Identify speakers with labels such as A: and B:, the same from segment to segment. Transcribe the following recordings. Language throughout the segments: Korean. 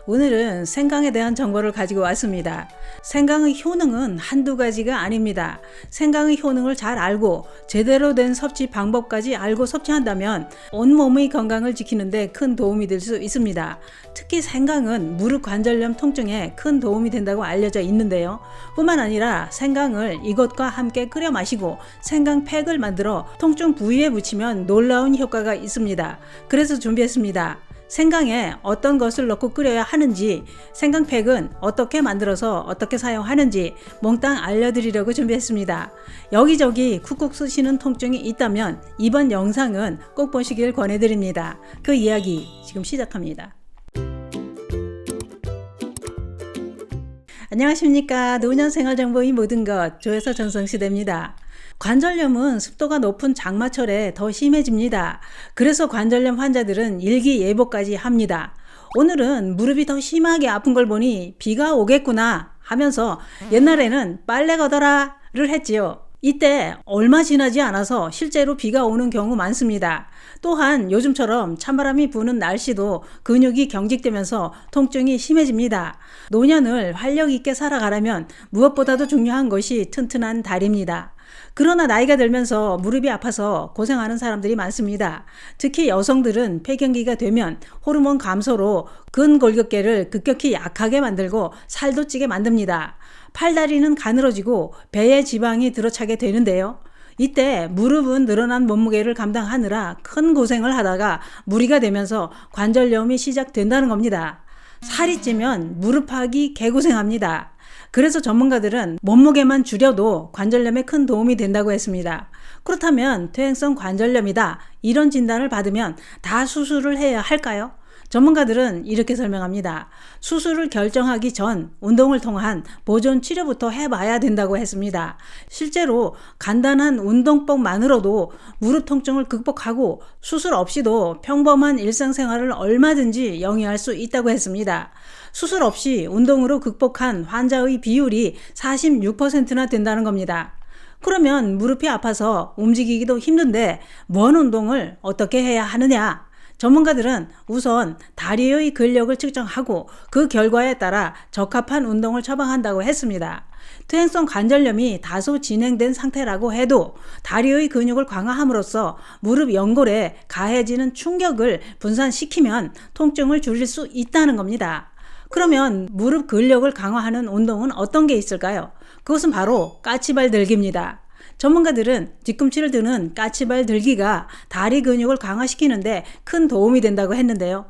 A: 오늘은 생강에 대한 정보를 가지고 왔습니다. 생강의 효능은 한두 가지가 아닙니다. 생강의 효능을 잘 알고 제대로 된 섭취 방법까지 알고 섭취한다면 온몸의 건강을 지키는데 큰 도움이 될 수 있습니다. 특히 생강은 무릎 관절염 통증에 큰 도움이 된다고 알려져 있는데요. 뿐만 아니라 생강을 이것과 함께 끓여 마시고 생강팩을 만들어 통증 부위에 묻히면 놀라운 효과가 있습니다. 그래서 준비했습니다. 생강에 어떤 것을 넣고 끓여야 하는지, 생강팩은 어떻게 만들어서 어떻게 사용하는지 몽땅 알려드리려고 준비했습니다. 여기저기 쿡쿡 쑤시는 통증이 있다면 이번 영상은 꼭 보시길 권해드립니다. 그 이야기 지금 시작합니다. 안녕하십니까. 노년생활정보의 모든 것 조혜서 전성시대입니다. 관절염은 습도가 높은 장마철에 더 심해집니다. 그래서 관절염 환자들은 일기예보까지 합니다. 오늘은 무릎이 더 심하게 아픈 걸 보니 비가 오겠구나 하면서 옛날에는 빨래 걷어라를 했지요. 이때 얼마 지나지 않아서 실제로 비가 오는 경우 많습니다. 또한 요즘처럼 찬바람이 부는 날씨도 근육이 경직되면서 통증이 심해집니다. 노년을 활력 있게 살아가려면 무엇보다도 중요한 것이 튼튼한 다리입니다. 그러나 나이가 들면서 무릎이 아파서 고생하는 사람들이 많습니다. 특히 여성들은 폐경기가 되면 호르몬 감소로 근골격계를 급격히 약하게 만들고 살도 찌게 만듭니다. 팔다리는 가늘어지고 배에 지방이 들어차게 되는데요. 이때 무릎은 늘어난 몸무게를 감당하느라 큰 고생을 하다가 무리가 되면서 관절염이 시작된다는 겁니다. 살이 찌면 무릎하기 개고생합니다. 그래서 전문가들은 몸무게만 줄여도 관절염에 큰 도움이 된다고 했습니다. 그렇다면 퇴행성 관절염이다, 이런 진단을 받으면 다 수술을 해야 할까요? 전문가들은 이렇게 설명합니다. 수술을 결정하기 전 운동을 통한 보존 치료부터 해봐야 된다고 했습니다. 실제로 간단한 운동법만으로도 무릎 통증을 극복하고 수술 없이도 평범한 일상생활을 얼마든지 영위할 수 있다고 했습니다. 수술 없이 운동으로 극복한 환자의 비율이 46%나 된다는 겁니다. 그러면 무릎이 아파서 움직이기도 힘든데 뭔 운동을 어떻게 해야 하느냐? 전문가들은 우선 다리의 근력을 측정하고 그 결과에 따라 적합한 운동을 처방한다고 했습니다. 퇴행성 관절염이 다소 진행된 상태라고 해도 다리의 근육을 강화함으로써 무릎 연골에 가해지는 충격을 분산시키면 통증을 줄일 수 있다는 겁니다. 그러면 무릎 근력을 강화하는 운동은 어떤 게 있을까요? 그것은 바로 까치발 들기입니다. 전문가들은 뒤꿈치를 드는 까치발 들기가 다리 근육을 강화시키는데 큰 도움이 된다고 했는데요.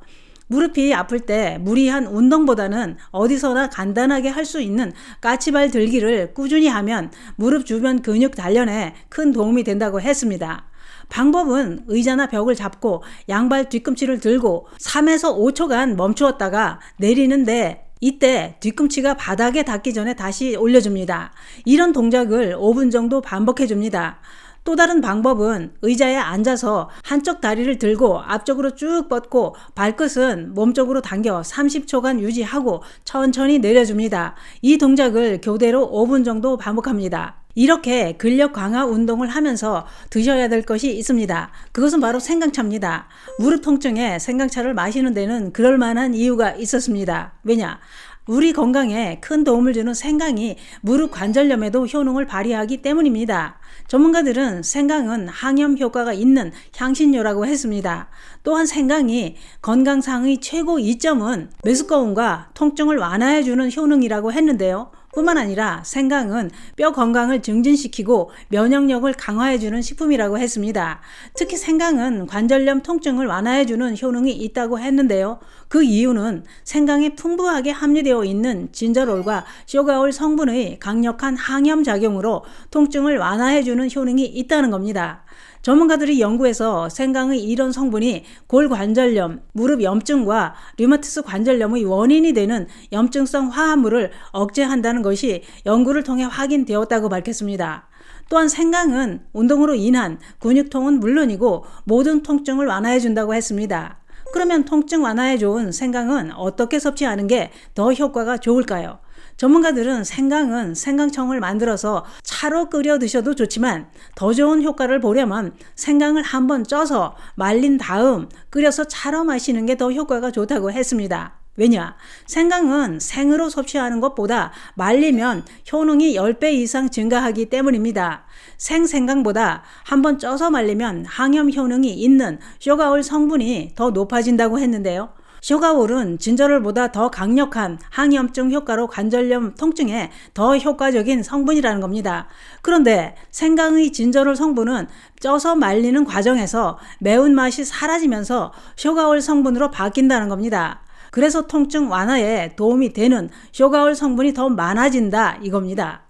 A: 무릎이 아플 때 무리한 운동보다는 어디서나 간단하게 할 수 있는 까치발 들기를 꾸준히 하면 무릎 주변 근육 단련에 큰 도움이 된다고 했습니다. 방법은 의자나 벽을 잡고 양발 뒤꿈치를 들고 3에서 5초간 멈추었다가 내리는데 이때 뒤꿈치가 바닥에 닿기 전에 다시 올려줍니다. 이런 동작을 5분 정도 반복해줍니다. 또 다른 방법은 의자에 앉아서 한쪽 다리를 들고 앞쪽으로 쭉 뻗고 발끝은 몸쪽으로 당겨 30초간 유지하고 천천히 내려줍니다. 이 동작을 교대로 5분 정도 반복합니다. 이렇게 근력 강화 운동을 하면서 드셔야 될 것이 있습니다. 그것은 바로 생강차입니다. 무릎 통증에 생강차를 마시는 데는 그럴 만한 이유가 있었습니다. 왜냐? 우리 건강에 큰 도움을 주는 생강이 무릎 관절염에도 효능을 발휘하기 때문입니다. 전문가들은 생강은 항염 효과가 있는 향신료라고 했습니다. 또한 생강이 건강상의 최고 이점은 메스꺼움과 통증을 완화해주는 효능이라고 했는데요. 뿐만 아니라 생강은 뼈 건강을 증진시키고 면역력을 강화해주는 식품이라고 했습니다. 특히 생강은 관절염 통증을 완화해주는 효능이 있다고 했는데요. 그 이유는 생강에 풍부하게 함유되어 있는 진저롤과 쇼가올 성분의 강력한 항염 작용으로 통증을 완화해주는 효능이 있다는 겁니다. 전문가들이 연구해서 생강의 이런 성분이 골관절염, 무릎 염증과 류마티스 관절염의 원인이 되는 염증성 화합물을 억제한다는 것이 연구를 통해 확인되었다고 밝혔습니다. 또한 생강은 운동으로 인한 근육통은 물론이고 모든 통증을 완화해준다고 했습니다. 그러면 통증 완화에 좋은 생강은 어떻게 섭취하는 게 더 효과가 좋을까요? 전문가들은 생강은 생강청을 만들어서 차로 끓여 드셔도 좋지만 더 좋은 효과를 보려면 생강을 한번 쪄서 말린 다음 끓여서 차로 마시는 게 더 효과가 좋다고 했습니다. 왜냐? 생강은 생으로 섭취하는 것보다 말리면 효능이 10배 이상 증가하기 때문입니다. 생생강보다 한번 쪄서 말리면 항염 효능이 있는 쇼가올 성분이 더 높아진다고 했는데요. 쇼가올은 진저롤보다 더 강력한 항염증 효과로 관절염 통증에 더 효과적인 성분이라는 겁니다. 그런데 생강의 진저롤 성분은 쪄서 말리는 과정에서 매운맛이 사라지면서 쇼가올 성분으로 바뀐다는 겁니다. 그래서 통증 완화에 도움이 되는 쇼가올 성분이 더 많아진다 이겁니다.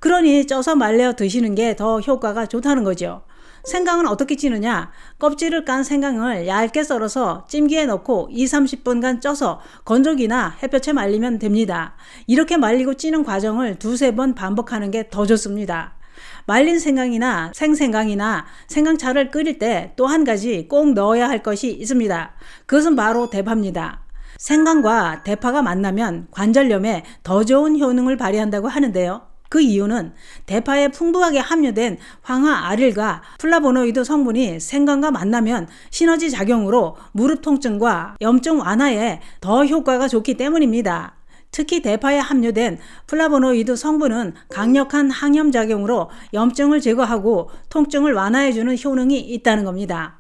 A: 그러니 쪄서 말려 드시는 게 더 효과가 좋다는 거죠. 생강은 어떻게 찌느냐? 껍질을 깐 생강을 얇게 썰어서 찜기에 넣고 2-30분간 쪄서 건조기나 햇볕에 말리면 됩니다. 이렇게 말리고 찌는 과정을 2-3번 반복하는 게 더 좋습니다. 말린 생강이나 생생강이나 생강차를 끓일 때 또 한 가지 꼭 넣어야 할 것이 있습니다. 그것은 바로 대파입니다. 생강과 대파가 만나면 관절염에 더 좋은 효능을 발휘한다고 하는데요. 그 이유는 대파에 풍부하게 함유된 황화아릴과 플라보노이드 성분이 생강과 만나면 시너지 작용으로 무릎 통증과 염증 완화에 더 효과가 좋기 때문입니다. 특히 대파에 함유된 플라보노이드 성분은 강력한 항염 작용으로 염증을 제거하고 통증을 완화해주는 효능이 있다는 겁니다.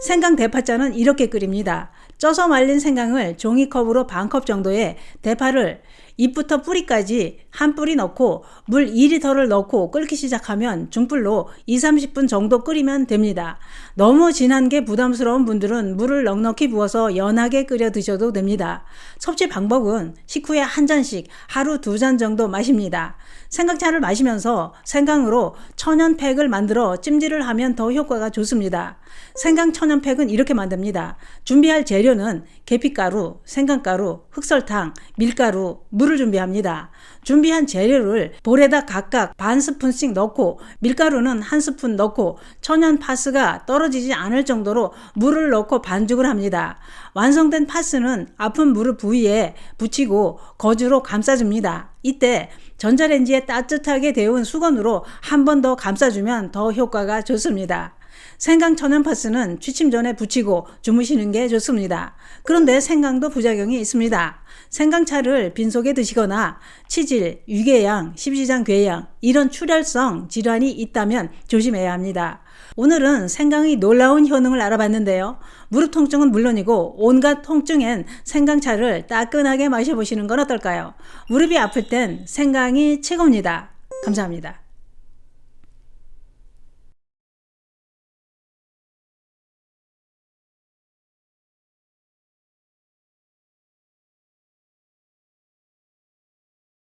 A: 생강 대파차는 이렇게 끓입니다. 쪄서 말린 생강을 종이컵으로 반컵 정도에 대파를 잎부터 뿌리까지 한 뿌리 넣고 물 2리터를 넣고 끓기 시작하면 중불로 2-30분 정도 끓이면 됩니다. 너무 진한 게 부담스러운 분들은 물을 넉넉히 부어서 연하게 끓여 드셔도 됩니다. 섭취 방법은 식후에 한 잔씩 하루 2잔 정도 마십니다. 생강차를 마시면서 생강으로 천연팩을 만들어 찜질을 하면 더 효과가 좋습니다. 생강 천연팩은 이렇게 만듭니다. 준비할 재료는 계피가루, 생강가루, 흑설탕, 밀가루, 물을 준비합니다. 준비한 재료를 볼에다 각각 반 스푼씩 넣고 밀가루는 한 스푼 넣고 천연 파스가 떨어지지 않을 정도로 물을 넣고 반죽을 합니다. 완성된 파스는 아픈 무릎 부위에 붙이고 거즈로 감싸줍니다. 이때 전자레인지에 따뜻하게 데운 수건으로 한 번 더 감싸주면 더 효과가 좋습니다. 생강 천연 파스는 취침 전에 붙이고 주무시는 게 좋습니다. 그런데 생강도 부작용이 있습니다. 생강차를 빈속에 드시거나 치질, 유궤양, 십시장 궤양 이런 출혈성 질환이 있다면 조심해야 합니다. 오늘은 생강의 놀라운 효능을 알아봤는데요. 무릎 통증은 물론이고 온갖 통증엔 생강차를 따끈하게 마셔보시는 건 어떨까요? 무릎이 아플 땐 생강이 최고입니다. 감사합니다.